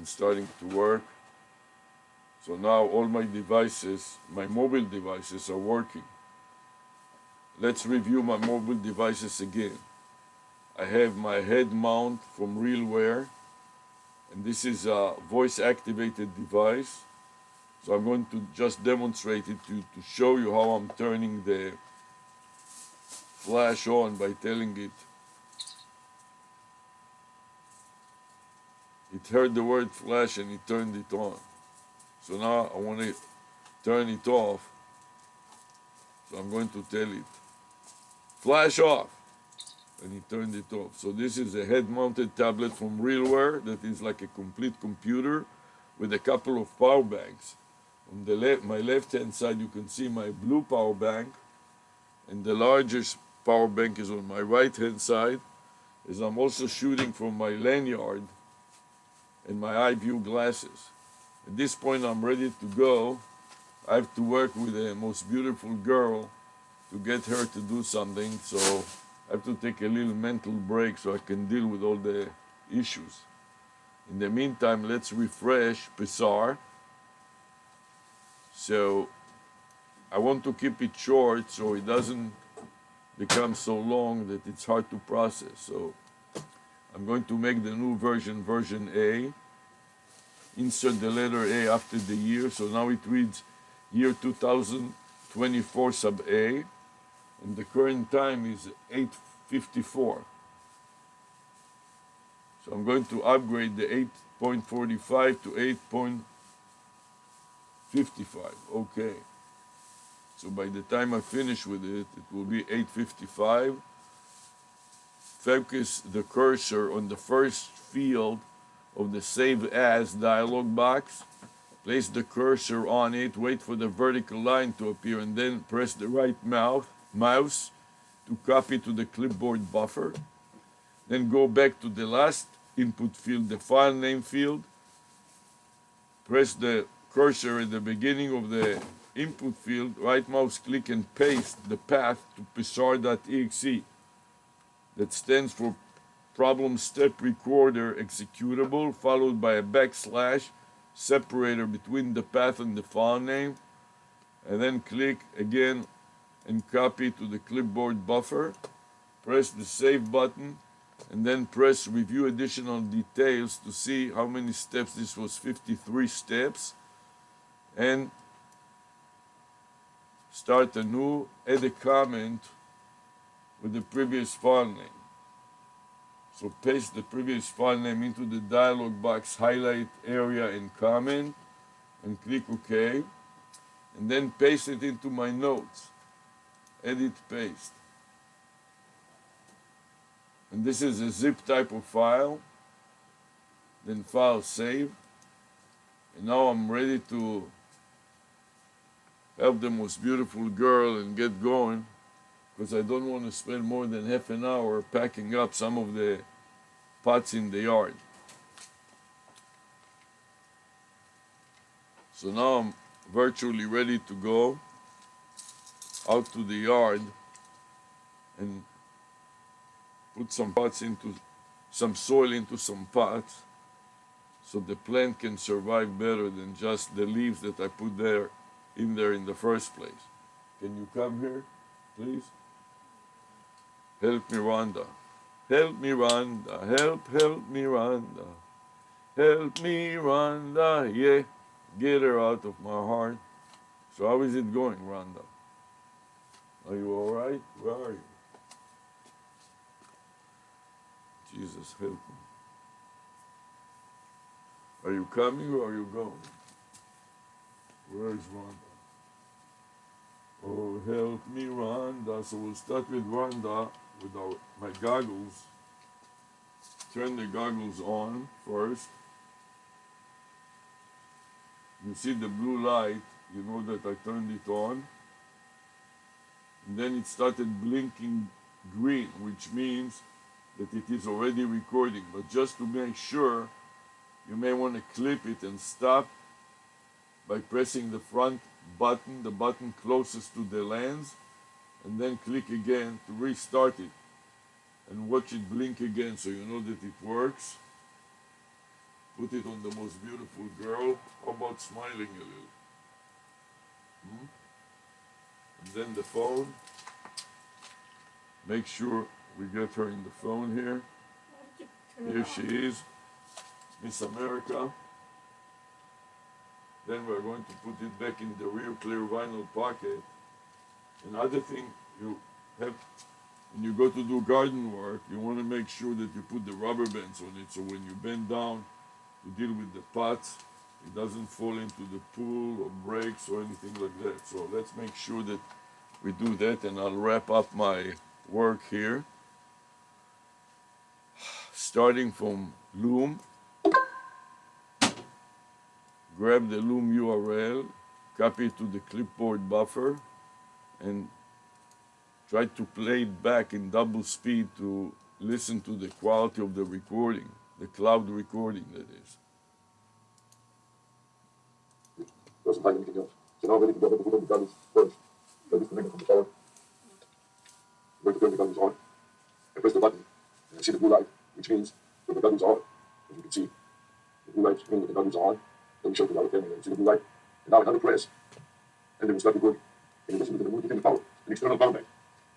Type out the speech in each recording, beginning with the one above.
and starting to work. So now all my devices, my mobile devices are working. Let's review my mobile devices again. I have my head mount from RealWear, and this is a voice activated device. So I'm going to just demonstrate it to show you how I'm turning the flash on by telling it. It heard the word flash and it turned it on. So now I want to turn it off. So I'm going to tell it, flash off, and it turned it off. So this is a head-mounted tablet from RealWear that is like a complete computer with a couple of power banks. On the my left-hand side, you can see my blue power bank, and the largest power bank is on my right-hand side, as I'm also shooting from my lanyard and my eye view glasses. At this point, I'm ready to go. I have to work with the most beautiful girl to get her to do something, so I have to take a little mental break so I can deal with all the issues. In the meantime, let's refresh Pessar. So I want to keep it short so it doesn't become so long that it's hard to process. So I'm going to make the new version, version A. Insert the letter A after the year. So now it reads year 2024 sub A. And the current time is 8:54. So I'm going to upgrade the 8.45 to 8.55. Okay. So by the time I finish with it, it will be 8:55. Focus the cursor on the first field of the Save As dialog box. Place the cursor on it, wait for the vertical line to appear, and then press the right mouse to copy to the clipboard buffer. Then go back to the last input field, the file name field. Press the cursor at the beginning of the input field, right mouse click and paste the path to pessar.exe. That stands for problem step recorder executable, followed by a backslash separator between the path and the file name, and then click again and copy to the clipboard buffer. Press the save button and then press review additional details to see how many steps. This was 53 steps, and start anew. Add a comment with the previous file name. So paste the previous file name into the dialog box highlight area and comment, and click OK. And then paste it into my notes. Edit, paste. And this is a zip type of file. Then file save. And now I'm ready to help the most beautiful girl and get going, because I don't want to spend more than half an hour packing up some of the pots in the yard. So now I'm virtually ready to go out to the yard and put some soil into some pots so the plant can survive better than just the leaves that I put in there in the first place. Can you come here, please? Help me, Rhonda. Help me, Rhonda. Help me, Rhonda. Help me, Rhonda. Yeah, get her out of my heart. So how is it going, Rhonda? Are you all right? Where are you? Jesus, help me. Are you coming or are you going? Where is Rhonda? Oh, help me, Rhonda. So we'll start with Rhonda with my goggles. Turn the goggles on first. You see the blue light, you know that I turned it on. And then it started blinking green, which means that it is already recording. But just to make sure, you may want to clip it and stop by pressing the front button, the button closest to the lens, and then click again to restart it and watch it blink again so you know that it works. put it on the most beautiful girl. How about smiling a little? And then the phone. Make sure we get her in the phone here. Here she is, Miss America. Then we're going to put it back in the rear clear vinyl pocket. Another thing you have, when you go to do garden work, you want to make sure that you put the rubber bands on it, so when you bend down to deal with the pots, it doesn't fall into the pool or breaks or anything like that. So let's make sure that we do that, and I'll wrap up my work here. Starting from Loom, grab the Loom URL, copy it to the clipboard buffer, and try to play it back in double speed to listen to the quality of the recording, the cloud recording that is. Doesn't hide anything else. So now I'm ready to go ahead and put on the goggles first. So I disconnect them from the power. Wait to turn the goggles on. I press the button and I see the blue light, which means that the goggles are on. As you can see, the blue light means that the goggles are on. Let me show you the other camera. You see the blue light. And now another press. And then we start recording. In addition to the movement in the power, an external power bank.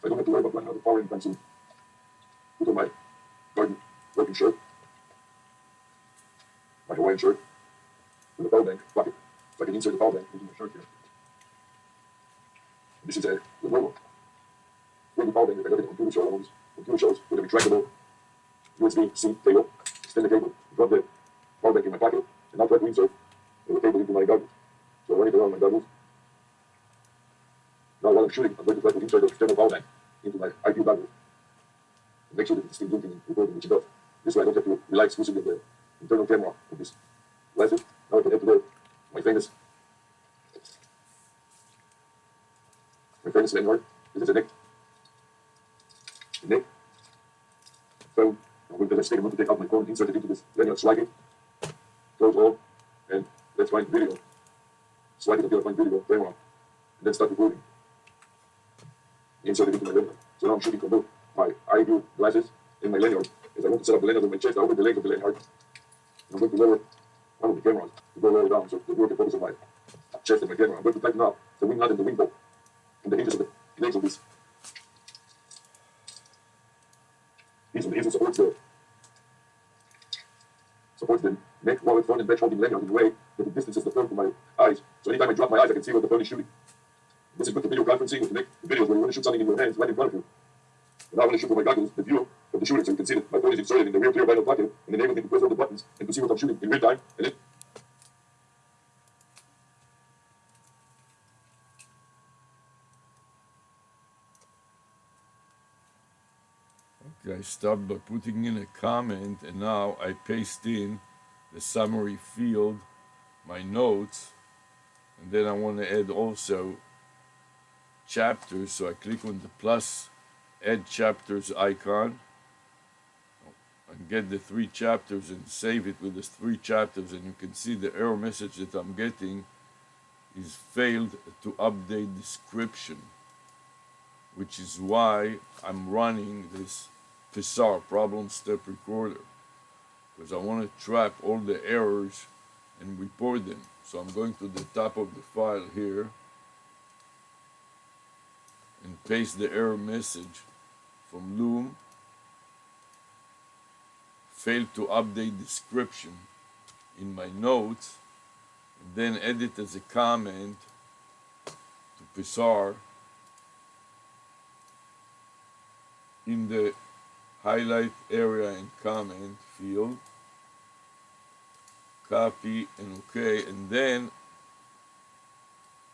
So I don't have to worry about running out of power anytime soon. Put on my garden working shirt, my Hawaiian shirt, with the power bank pocket. So I can insert the power bank into my shirt here. And this is a Lenovo. With the power bank that I got in the computer show, all these computer shows with a retractable USB-C cable. Extend the cable, drop the power bank in my pocket, and now try to insert the cable into my goggles. So I run it around my goggles. Now while I'm shooting, I'm going to try to insert the external power bank into my IQ goggles. And make sure that it's still blinking and recording, which it does. This way I don't have to rely exclusively on the internal camera of this glasses. Now I can add to that my famous lanyard. This is a neck. The neck. So I'm going to just take a moment to take out my phone, insert it into this lanyard, slide it, close all, and let's find video. Slide it until I find video, camera, and then start recording. Insert it into my lanyard. So now I'm shooting from both my eye view glasses and my lanyard. As I want to set up the lanyard on my chest, I open the leg of the lanyard. I'm going to lower one of the cameras to go lower down so the viewer can focus on my chest and my camera. I'm going to tighten up the wing nut and the wing bolt and the hinges of the legs of this. The hinge supports the neck, wallet, front, and back holding lanyard in a way that it distances the phone from my eyes. So anytime I drop my eyes, I can see what the phone is shooting. This is good for video conferencing with the videos where you want to shoot something in your hands right in front of you. And now when I shoot with my goggles, the view of the shooting, so you can see that my phone is inserted in the rear clear vinyl pocket and enable me to press all the buttons and to see what I'm shooting in real time. And then I start by putting in a comment, and now I paste in the summary field, my notes, and then I want to add also chapters, so I click on the plus add chapters icon and get the 3 chapters and save it with the 3 chapters, and you can see the error message that I'm getting is failed to update description, which is why I'm running this Psar problem step recorder, because I want to trap all the errors and report them. So I'm going to the top of the file here and paste the error message from Loom, failed to update description, in my notes, and then edit as a comment to Psar in the highlight area and comment field, copy and OK, and then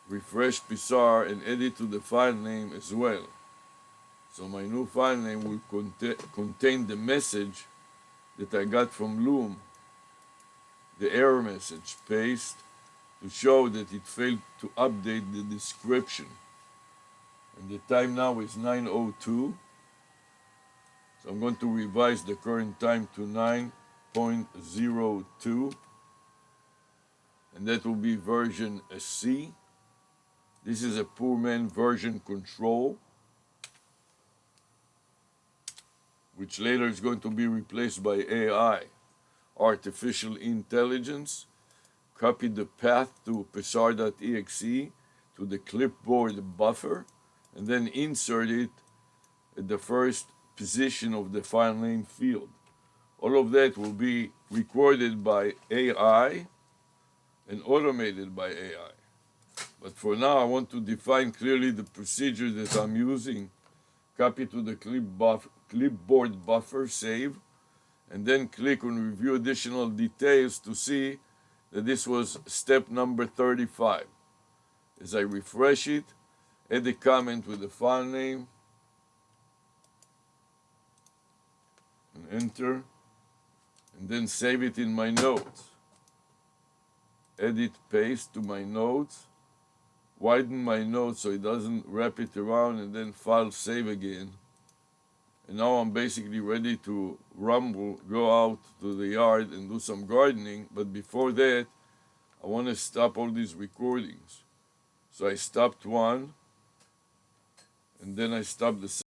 refresh Psar and edit to the file name as well. So my new file name will contain the message that I got from Loom, the error message, paste to show that it failed to update the description. And the time now is 9:02. So I'm going to revise the current time to 9.02, and that will be version C. This is a poor man version control, which later is going to be replaced by AI. artificial intelligence, copy the path to psr.exe to the clipboard buffer, and then insert it at the first position of the file name field. All of that will be recorded by AI and automated by AI. But for now, I want to define clearly the procedure that I'm using. Copy to the clipboard buffer, save, and then click on review additional details to see that this was step number 35. As I refresh it, add a comment with the file name, and enter, and then save it in my notes. Edit, paste to my notes, widen my notes so it doesn't wrap it around, and then file save again. And now I'm basically ready to rumble, go out to the yard and do some gardening. But before that, I want to stop all these recordings. So I stopped one, and then I stopped the